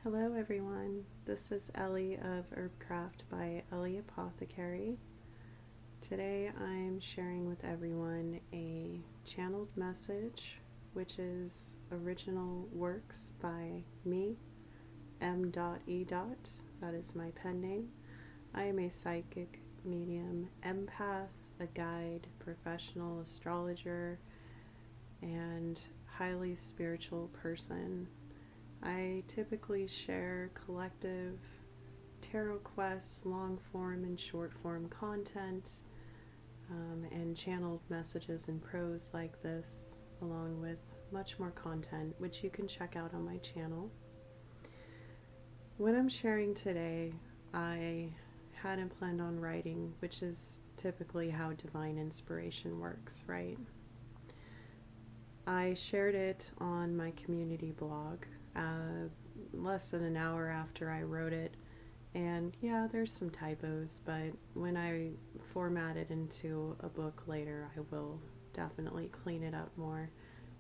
Hello everyone, this is Ellie of Herbcraft by Ellie Apothecary. Today I'm sharing with everyone a channeled message, which is original works by me, M.E. That is my pen name. I am a psychic, medium, empath, a guide, professional astrologer, and highly spiritual person. I typically share collective tarot quests, long form and short form content, and channeled messages in prose like this, along with much more content, which you can check out on my channel. What I'm sharing today, I hadn't planned on writing, which is typically how divine inspiration works, right? I shared it on my community blog less than an hour after I wrote it, and yeah, there's some typos, but when I format it into a book later, I will definitely clean it up more.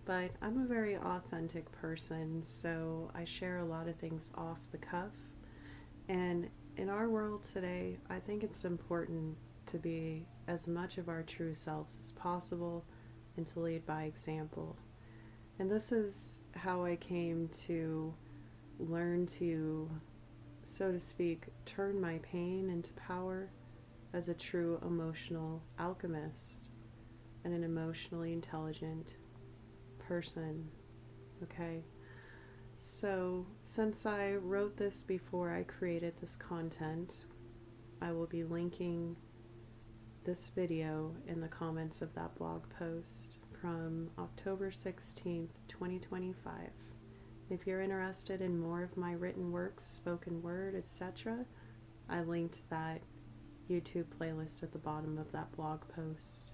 But I'm a very authentic person, so I share a lot of things off the cuff, and in our world today, I think it's important to be as much of our true selves as possible and to lead by example. And this is how I came to learn to, so to speak, turn my pain into power as a true emotional alchemist and an emotionally intelligent person. Okay? So, since I wrote this before I created this content, I will be linking this video in the comments of that blog post from October 16th, 2025. If you're interested in more of my written works, spoken word, etc., I linked that YouTube playlist at the bottom of that blog post.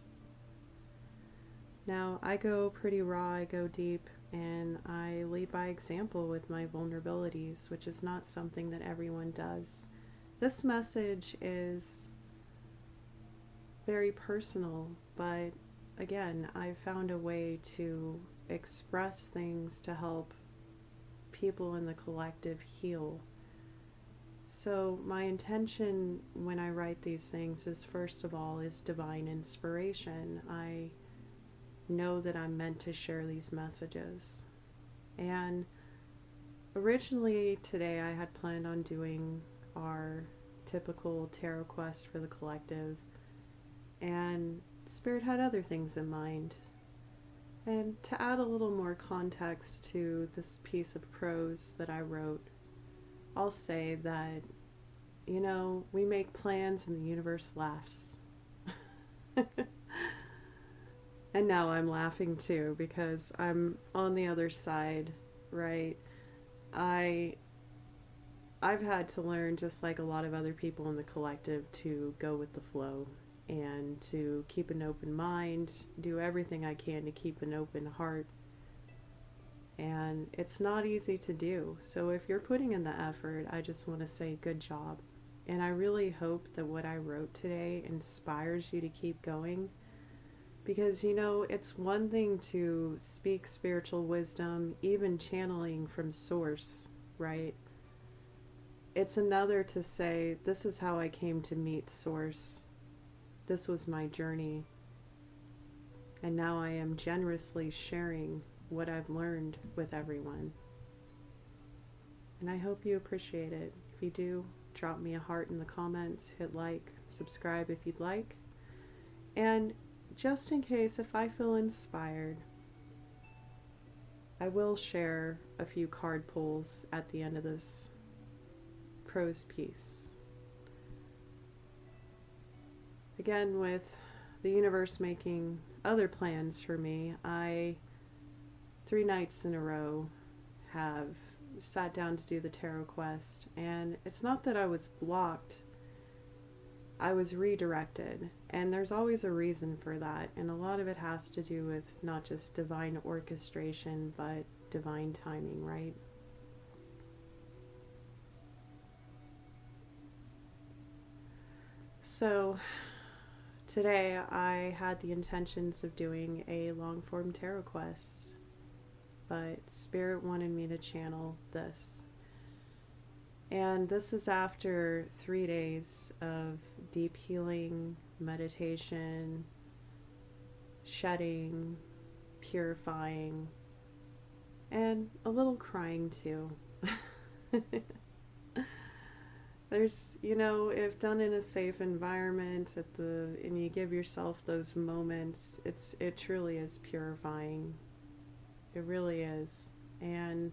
Now, I go pretty raw, I go deep, and I lead by example with my vulnerabilities, which is not something that everyone does. This message is very personal, but again, I found a way to express things to help people in the collective heal. So my intention when I write these things is, first of all, is divine inspiration. I know that I'm meant to share these messages. And originally today I had planned on doing our typical tarot quest for the collective, and Spirit had other things in mind. And to add a little more context to this piece of prose that I wrote, I'll say that, you know, we make plans and the universe laughs. And now I'm laughing too because I'm on the other side, right? I've had to learn, just like a lot of other people in the collective, to go with the flow and to keep an open mind, do everything I can to keep an open heart. And it's not easy to do. So if you're putting in the effort, I just want to say good job. And I really hope that what I wrote today inspires you to keep going. Because, you know, it's one thing to speak spiritual wisdom, even channeling from source, right? It's another to say, this is how I came to meet source. This was my journey, and now I am generously sharing what I've learned with everyone. And I hope you appreciate it. If you do, drop me a heart in the comments, hit like, subscribe if you'd like. And just in case, if I feel inspired, I will share a few card pulls at the end of this prose piece. Again, with the universe making other plans for me, I 3 nights in a row have sat down to do the tarot quest, and it's not that I was blocked, I was redirected, and there's always a reason for that, and a lot of it has to do with not just divine orchestration, but divine timing, right? So today I had the intentions of doing a long form tarot quest, but Spirit wanted me to channel this. And this is after 3 days of deep healing, meditation, shedding, purifying, and a little crying too. There's, if done in a safe environment and you give yourself those moments, it truly is purifying. It really is. And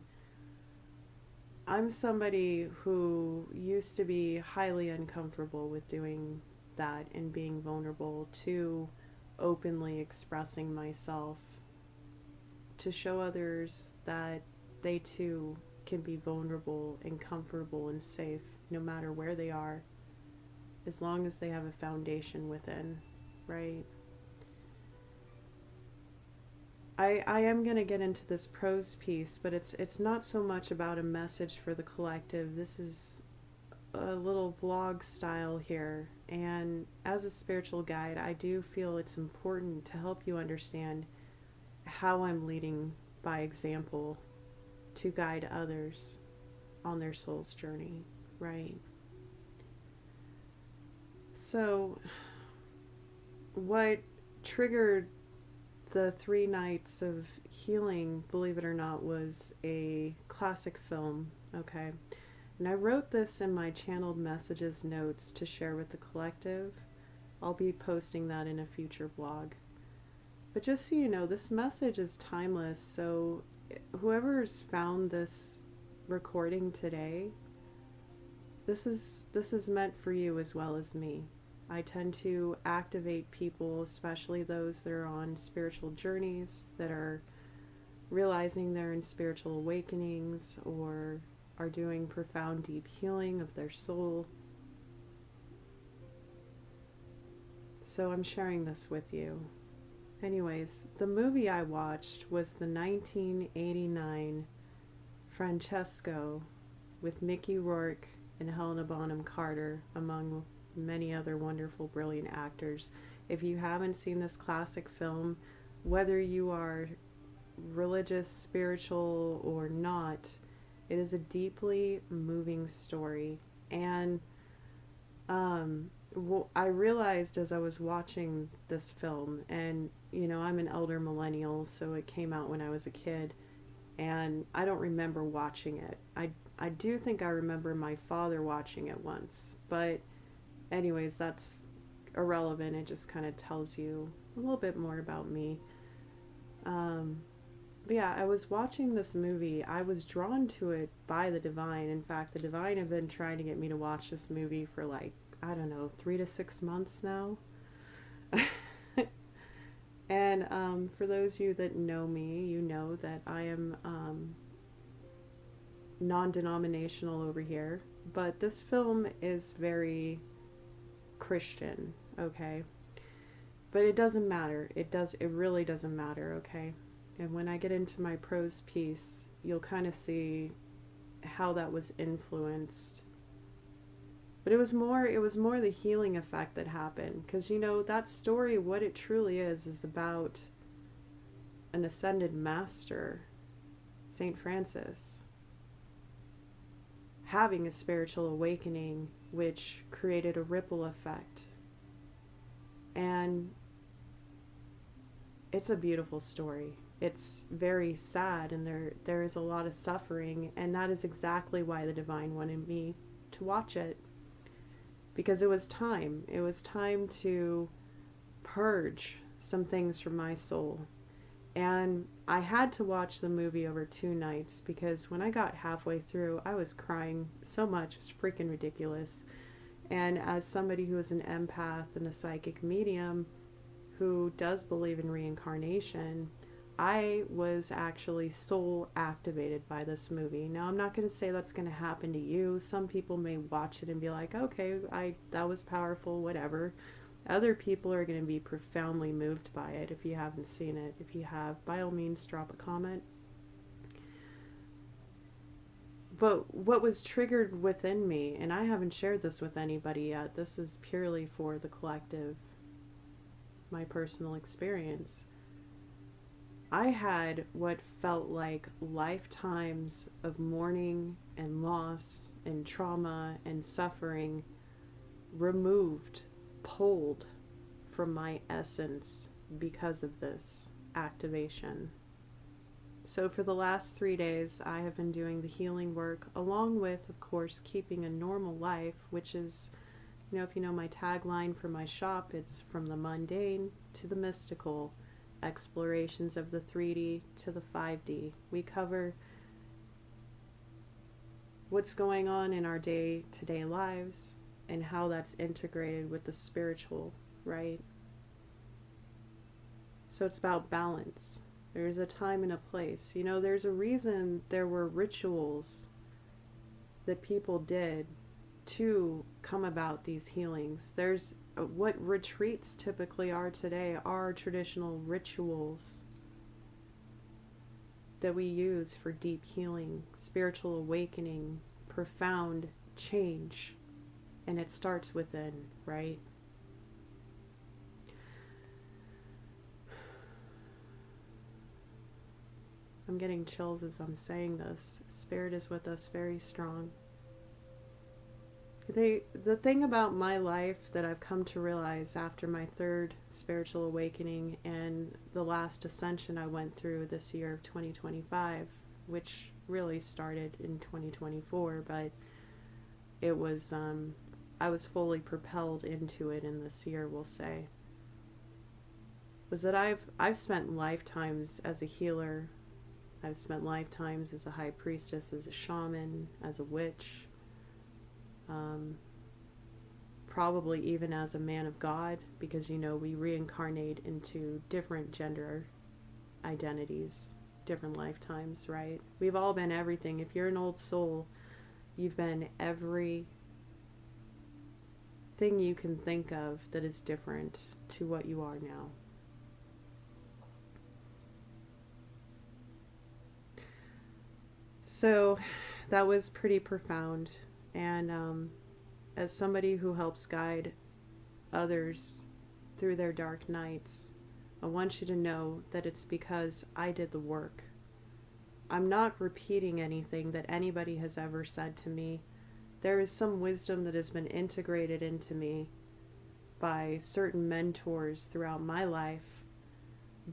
I'm somebody who used to be highly uncomfortable with doing that and being vulnerable to openly expressing myself, to show others that they too can be vulnerable and comfortable and safe no matter where they are, as long as they have a foundation within, right? I am going to get into this prose piece, but it's not so much about a message for the collective. This is a little vlog style here, and as a spiritual guide, I do feel it's important to help you understand how I'm leading by example to guide others on their soul's journey, right? So, what triggered the 3 nights of healing, believe it or not, was a classic film, okay? And I wrote this in my channeled messages notes to share with the collective. I'll be posting that in a future blog. But just so you know, this message is timeless, so whoever's found this recording today, this is meant for you as well as me. I tend to activate people, especially those that are on spiritual journeys, that are realizing they're in spiritual awakenings or are doing profound deep healing of their soul. So I'm sharing this with you. Anyways, the movie I watched was the 1989 Francesco with Mickey Rourke and Helena Bonham Carter, among many other wonderful, brilliant actors. If you haven't seen this classic film, whether you are religious, spiritual, or not, it is a deeply moving story. And I realized as I was watching this film, and I'm an elder millennial, so it came out when I was a kid, and I don't remember watching it. I do think I remember my father watching it once, but anyways, that's irrelevant. It just kind of tells you a little bit more about me. But yeah, I was watching this movie. I was drawn to it by the divine. In fact, the divine have been trying to get me to watch this movie for like, I don't know, 3 to 6 months now. And for those of you that know me, you know that I am non-denominational over here. But this film is very Christian, okay? But it doesn't matter. It really doesn't matter, okay? And when I get into my prose piece, you'll kind of see how that was influenced. But it was more the healing effect that happened, because that story, what it truly is about an ascended master, Saint Francis, having a spiritual awakening which created a ripple effect. And it's a beautiful story. It's very sad, and there is a lot of suffering, and that is exactly why the divine wanted me to watch it. Because it was time. It was time to purge some things from my soul. And I had to watch the movie over 2 nights, because when I got halfway through, I was crying so much. It was freaking ridiculous. And as somebody who is an empath and a psychic medium who does believe in reincarnation, I was actually soul activated by this movie. Now, I'm not going to say that's going to happen to you. Some people may watch it and be like, okay, that was powerful, whatever. Other people are going to be profoundly moved by it if you haven't seen it. If you have, by all means, drop a comment. But what was triggered within me, and I haven't shared this with anybody yet, this is purely for the collective, my personal experience. I had what felt like lifetimes of mourning and loss and trauma and suffering removed, pulled from my essence because of this activation. So for the last 3 days, I have been doing the healing work along with, of course, keeping a normal life, which is, if you know my tagline for my shop, it's from the mundane to the mystical, explorations of the 3D to the 5D. We cover what's going on in our day-to-day lives and how that's integrated with the spiritual, right? So it's about balance. There's a time and a place. There's a reason there were rituals that people did to come about these healings. There's what retreats typically are today are traditional rituals that we use for deep healing, spiritual awakening, profound change. And it starts within, right? I'm getting chills as I'm saying this. Spirit is with us very strong. The thing about my life that I've come to realize after my third spiritual awakening and the last ascension I went through this year of 2025, which really started in 2024, but it was, I was fully propelled into it in this year, we'll say, was that I've spent lifetimes as a healer. I've spent lifetimes as a high priestess, as a shaman, as a witch, probably even as a man of God, because we reincarnate into different gender identities, different lifetimes, right? We've all been everything. If you're an old soul, you've been every thing you can think of that is different to what you are now. So that was pretty profound. And as somebody who helps guide others through their dark nights, I want you to know that it's because I did the work. I'm not repeating anything that anybody has ever said to me. There is some wisdom that has been integrated into me by certain mentors throughout my life,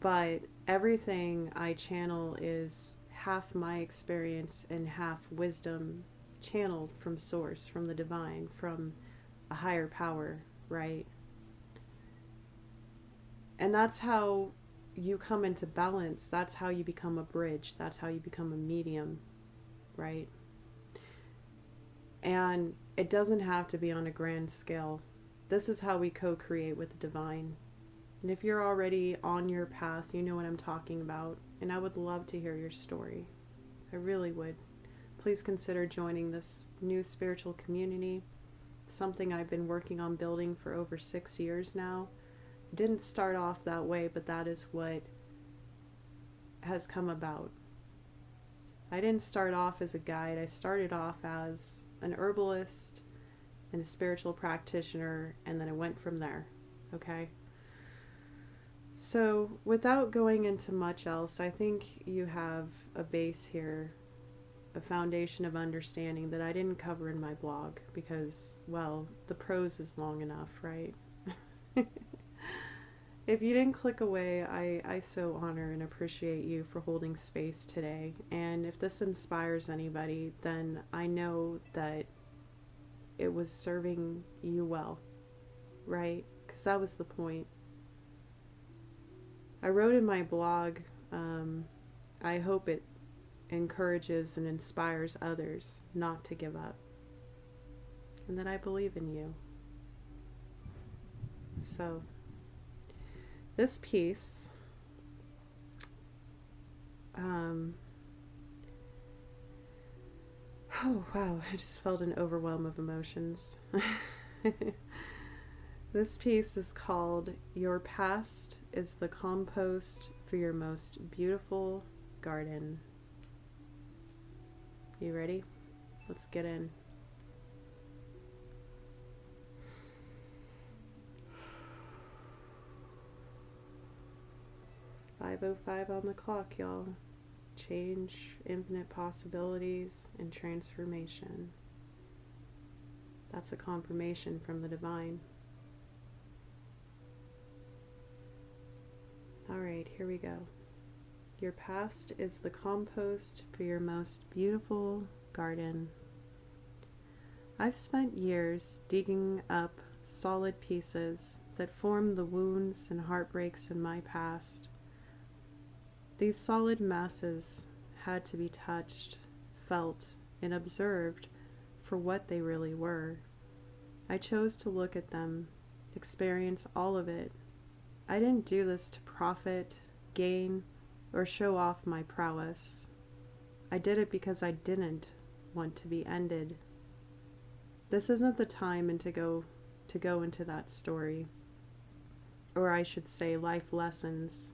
but everything I channel is half my experience and half wisdom channeled from source, from the divine, from a higher power, right? And that's how you come into balance. That's how you become a bridge. That's how you become a medium, right? And it doesn't have to be on a grand scale. This is how we co-create with the divine. And if you're already on your path, you know what I'm talking about. And I would love to hear your story. I really would. Please consider joining this new spiritual community. It's something I've been working on building for over 6 years now. Didn't start off that way, but that is what has come about. I didn't start off as a guide. I started off as an herbalist and a spiritual practitioner, and then I went from there. Okay? So without going into much else, I think you have a base here, a foundation of understanding that I didn't cover in my blog because, well, the prose is long enough, right? If you didn't click away, I so honor and appreciate you for holding space today. And if this inspires anybody, then I know that it was serving you well, right? Because that was the point. I wrote in my blog, I hope it encourages and inspires others not to give up. And that I believe in you. So, this piece, oh wow, I just felt an overwhelm of emotions. This piece is called Your Past is the Compost for Your Most Beautiful Garden. You ready? Let's get in. 5:05 on the clock, y'all. Change, infinite possibilities, and transformation. That's a confirmation from the divine. All right, here we go. Your past is the compost for your most beautiful garden. I've spent years digging up solid pieces that form the wounds and heartbreaks in my past. These solid masses had to be touched, felt, and observed for what they really were. I chose to look at them, experience all of it. I didn't do this to profit, gain, or show off my prowess. I did it because I didn't want to be ended. This isn't the time to go into that story, or I should say life lessons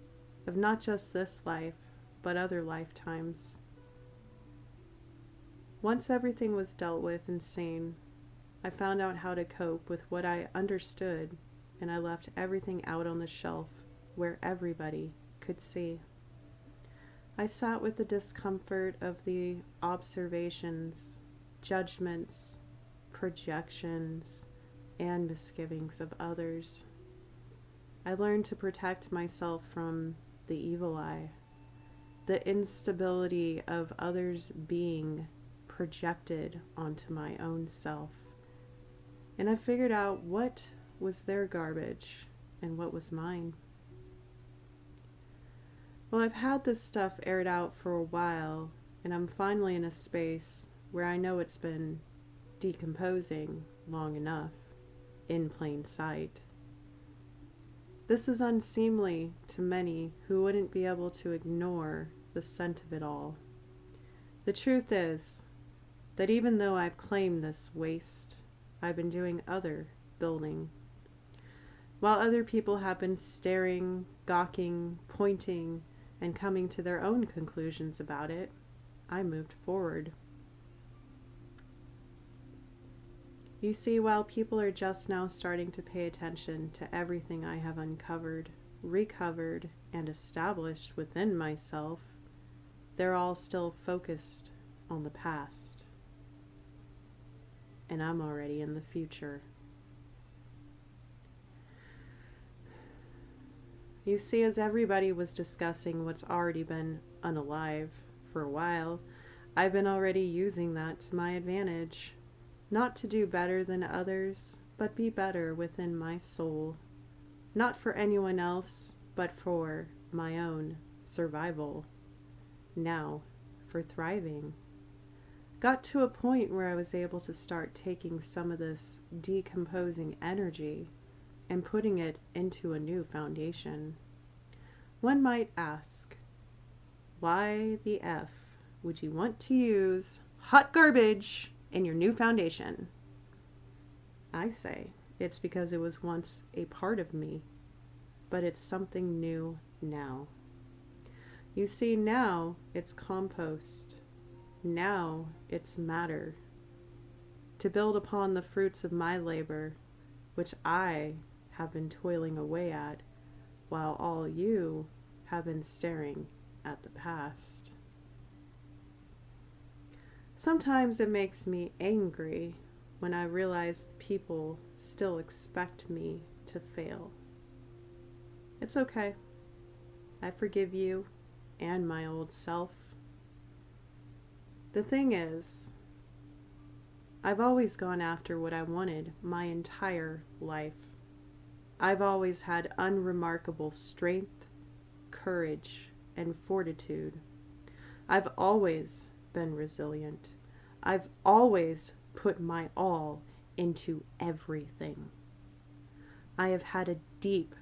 of not just this life, but other lifetimes. Once everything was dealt with and seen, I found out how to cope with what I understood, and I left everything out on the shelf where everybody could see. I sat with the discomfort of the observations, judgments, projections, and misgivings of others. I learned to protect myself from the evil eye, the instability of others being projected onto my own self. And I figured out what was their garbage and what was mine. Well, I've had this stuff aired out for a while, and I'm finally in a space where I know it's been decomposing long enough, in plain sight. This is unseemly to many who wouldn't be able to ignore the scent of it all. The truth is that even though I've claimed this waste, I've been doing other building. While other people have been staring, gawking, pointing, and coming to their own conclusions about it, I moved forward. You see, while people are just now starting to pay attention to everything I have uncovered, recovered, and established within myself, they're all still focused on the past. And I'm already in the future. You see, as everybody was discussing what's already been unalive for a while, I've been already using that to my advantage. Not to do better than others, but be better within my soul. Not for anyone else, but for my own survival. Now, for thriving. Got to a point where I was able to start taking some of this decomposing energy and putting it into a new foundation. One might ask, why the F would you want to use hot garbage in your new foundation? I say it's because it was once a part of me, but it's something new now. You see, now it's compost. Now it's matter. To build upon the fruits of my labor, which I have been toiling away at, while all you have been staring at the past. Sometimes it makes me angry when I realize people still expect me to fail. It's okay. I forgive you and my old self. The thing is, I've always gone after what I wanted my entire life. I've always had unremarkable strength, courage, and fortitude. I've always been resilient. I've always put my all into everything. I have had a deep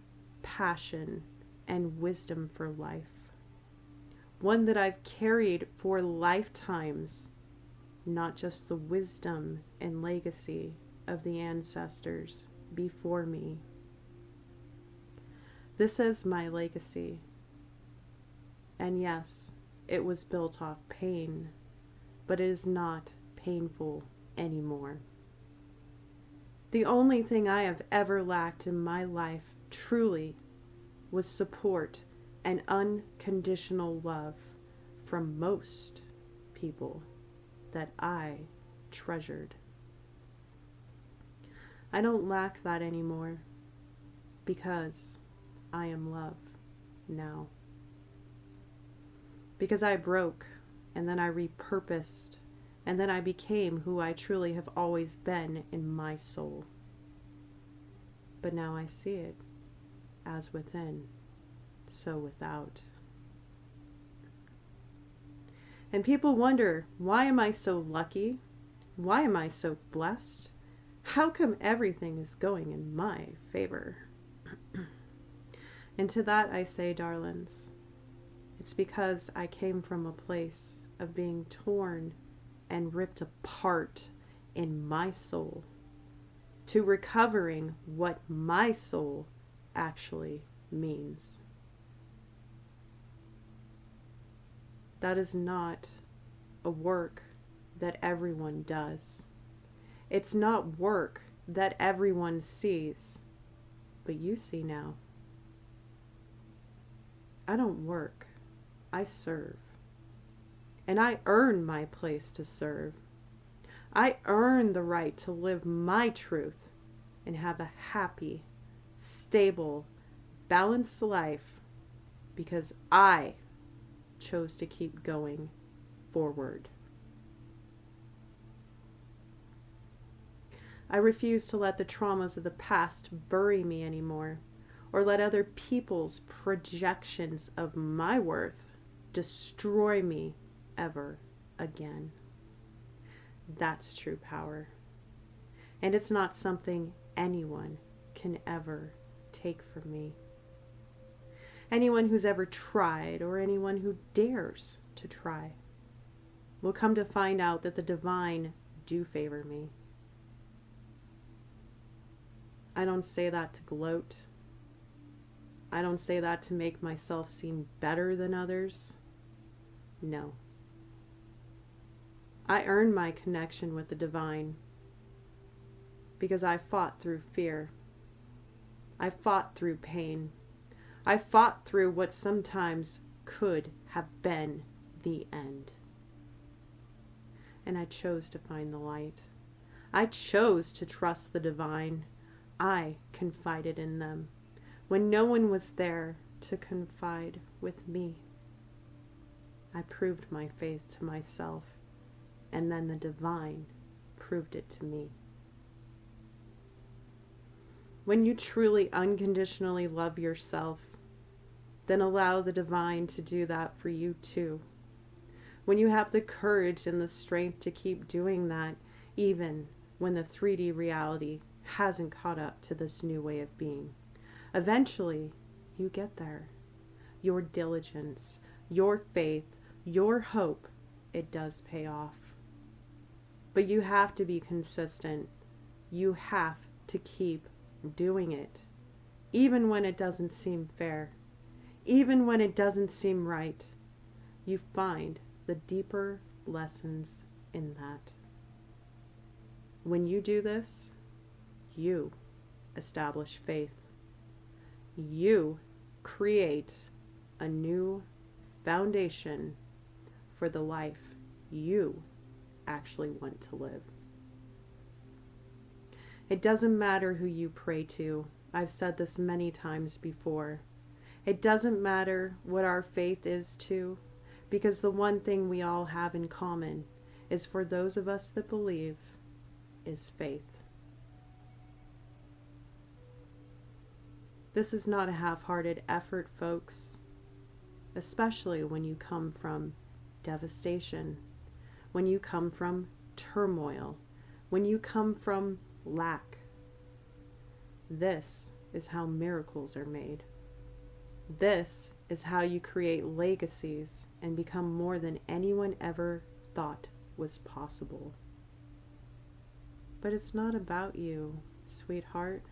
passion and wisdom for life. One that I've carried for lifetimes, not just the wisdom and legacy of the ancestors before me. This is my legacy. And yes, it was built off pain, but it is not painful anymore. The only thing I have ever lacked in my life truly was support and unconditional love from most people that I treasured. I don't lack that anymore because I am love now. Because I broke, and then I repurposed, and then I became who I truly have always been in my soul. But now I see it as within, so without. And people wonder, why am I so lucky? Why am I so blessed? How come everything is going in my favor? And to that I say, darlings, it's because I came from a place of being torn and ripped apart in my soul to recovering what my soul actually means. That is not a work that everyone does. It's not work that everyone sees, but you see now. I don't work, I serve. And I earn my place to serve. I earn the right to live my truth and have a happy, stable, balanced life because I chose to keep going forward. I refuse to let the traumas of the past bury me anymore, or let other people's projections of my worth destroy me ever again. That's true power. And it's not something anyone can ever take from me. Anyone who's ever tried, or anyone who dares to try, will come to find out that the divine do favor me. I don't say that to gloat. I don't say that to make myself seem better than others. No. I earned my connection with the divine because I fought through fear. I fought through pain. I fought through what sometimes could have been the end. And I chose to find the light. I chose to trust the divine. I confided in them when no one was there to confide with me. I proved my faith to myself, and then the divine proved it to me. When you truly unconditionally love yourself, then allow the divine to do that for you too. When you have the courage and the strength to keep doing that, even when the 3D reality hasn't caught up to this new way of being. Eventually, you get there. Your diligence, your faith, your hope, it does pay off. But you have to be consistent. You have to keep doing it. Even when it doesn't seem fair. Even when it doesn't seem right. You find the deeper lessons in that. When you do this, you establish faith. You create a new foundation for the life you actually want to live. It doesn't matter who you pray to. I've said this many times before. It doesn't matter what our faith is to, because the one thing we all have in common is, for those of us that believe, is faith. This is not a half-hearted effort, folks, especially when you come from devastation, when you come from turmoil, when you come from lack. This is how miracles are made. This is how you create legacies and become more than anyone ever thought was possible. But it's not about you, sweetheart.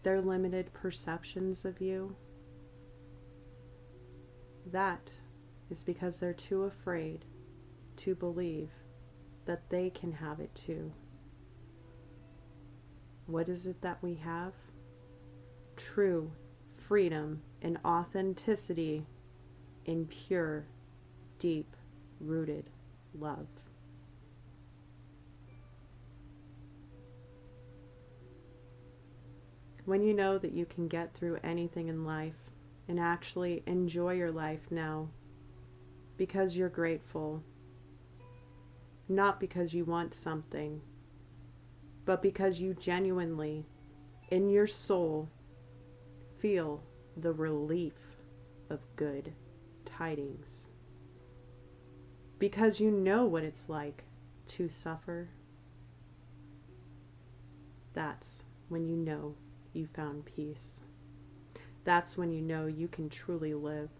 Their limited perceptions of you. That is because they're too afraid to believe that they can have it too. What is it that we have? True freedom and authenticity in pure, deep rooted love. When you know that you can get through anything in life and actually enjoy your life now because you're grateful, not because you want something, but because you genuinely, in your soul, feel the relief of good tidings. Because you know what it's like to suffer, that's when you know you found peace. That's when you know you can truly live.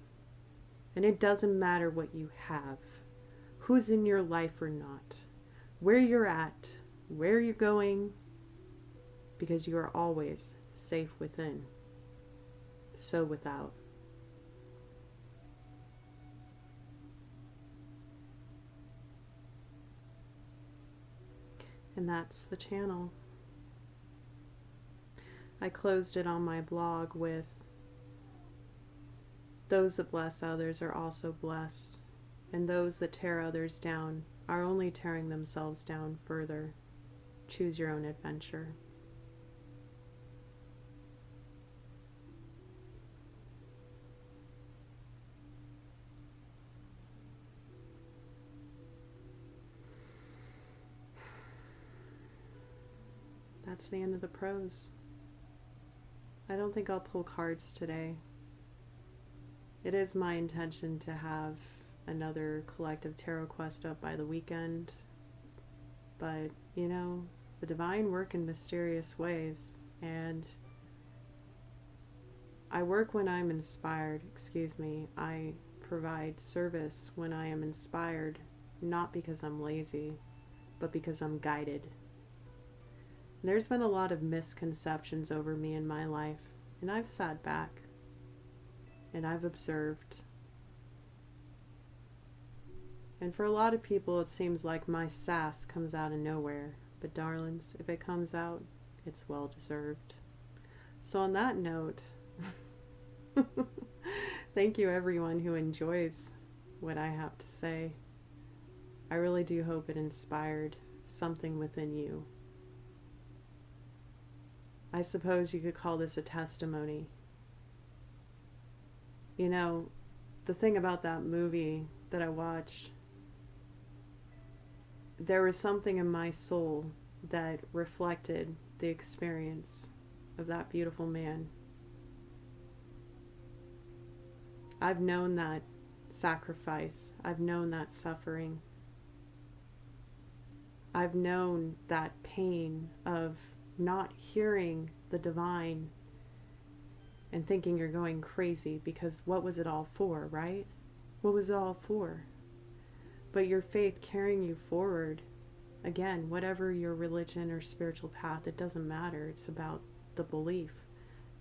And it doesn't matter what you have, who's in your life or not, where you're at, where you're going, because you are always safe within, so without. And that's the channel. I closed it on my blog with, those that bless others are also blessed, and those that tear others down are only tearing themselves down further. Choose your own adventure. That's the end of the prose. I don't think I'll pull cards today. It is my intention to have another collective tarot quest up by the weekend, but you know, the divine work in mysterious ways, and I work when I'm inspired. I provide service when I am inspired, not because I'm lazy, but because I'm guided. There's been a lot of misconceptions over me in my life, and I've sat back and I've observed. And for a lot of people, it seems like my sass comes out of nowhere. But darlings, if it comes out, it's well deserved. So on that note, thank you everyone who enjoys what I have to say. I really do hope it inspired something within you. I suppose you could call this a testimony. You know, the thing about that movie that I watched, there was something in my soul that reflected the experience of that beautiful man. I've known that sacrifice. I've known that suffering. I've known that pain of not hearing the divine and thinking you're going crazy, because what was it all for, right? What was it all for? But your faith carrying you forward, again, whatever your religion or spiritual path, it doesn't matter. It's about the belief.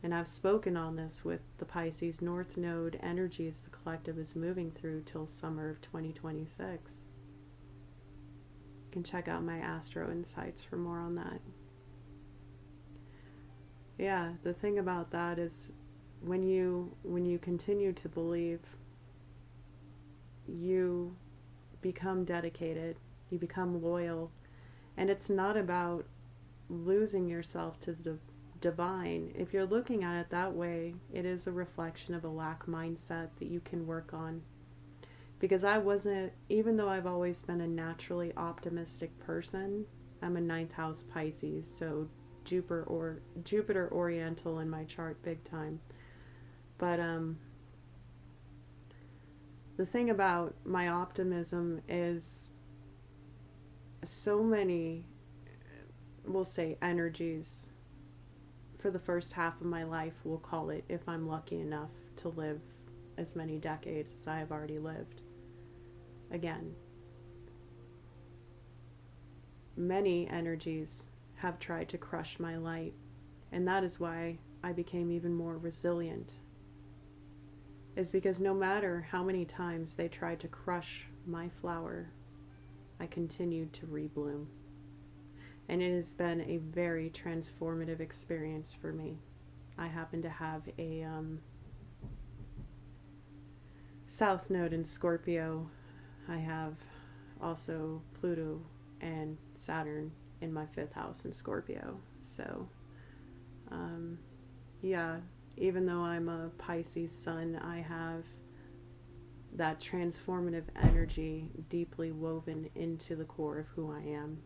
And I've spoken on this with the Pisces North Node energies the collective is moving through till summer of 2026. You can check out my Astro Insights for more on that. Yeah, the thing about that is when you continue to believe, you become dedicated, you become loyal, and it's not about losing yourself to the divine. If you're looking at it that way, it is a reflection of a lack mindset that you can work on. Because I wasn't, even though I've always been a naturally optimistic person, I'm a 9th house Pisces, so Jupiter Oriental in my chart big time. But the thing about my optimism is so many, we'll say, energies for the first half of my life, we'll call it, if I'm lucky enough to live as many decades as I have already lived. Again, many energies have tried to crush my light, and that is why I became even more resilient, is because no matter how many times they tried to crush my flower, I continued to rebloom. And it has been a very transformative experience for me. I happen to have a South Node in Scorpio. I have also Pluto and Saturn in my 5th house in Scorpio. So, yeah, even though I'm a Pisces sun, I have that transformative energy deeply woven into the core of who I am.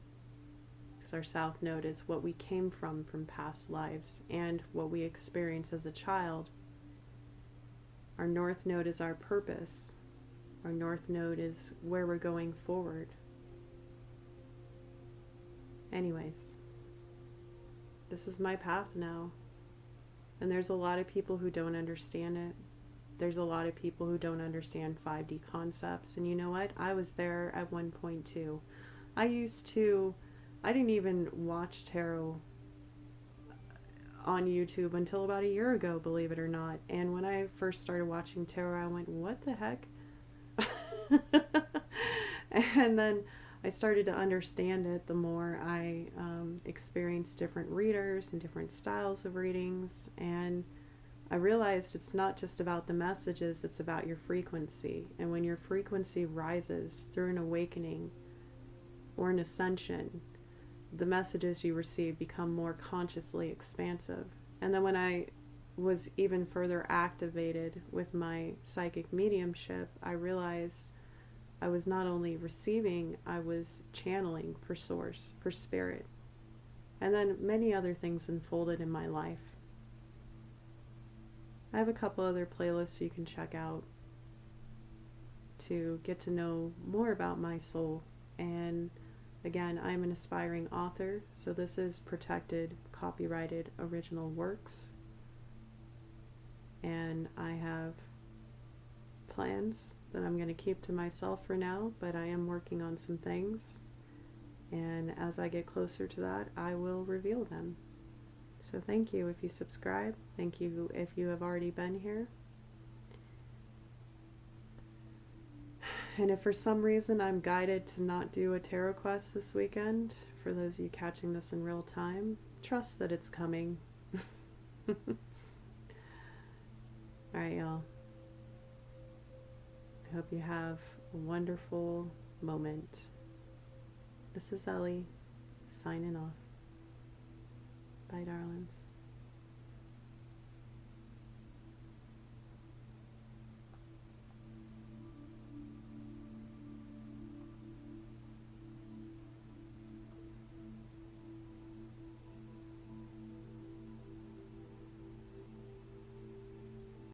Because our South Node is what we came from past lives and what we experience as a child. Our North Node is our purpose. Our North Node is where we're going forward. Anyways, this is my path now. And there's a lot of people who don't understand it. There's a lot of people who don't understand 5D concepts. And you know what? I was there at one point too. I didn't even watch tarot on YouTube until about a year ago, believe it or not. And when I first started watching tarot, I went, what the heck? And then I started to understand it the more I experienced different readers and different styles of readings. And I realized it's not just about the messages, it's about your frequency. And when your frequency rises through an awakening or an ascension, the messages you receive become more consciously expansive. And then when I was even further activated with my psychic mediumship, I realized I was not only receiving, I was channeling for source, for spirit. And then many other things unfolded in my life. I have a couple other playlists you can check out to get to know more about my soul. And again, I'm an aspiring author, so this is protected, copyrighted original works. And I have plans that I'm going to keep to myself for now, but I am working on some things. And as I get closer to that, I will reveal them. So thank you if you subscribe. Thank you if you have already been here. And if for some reason I'm guided to not do a tarot quest this weekend, for those of you catching this in real time, trust that it's coming. Alright, y'all. I hope you have a wonderful moment. This is Ellie, signing off. Bye, darlings.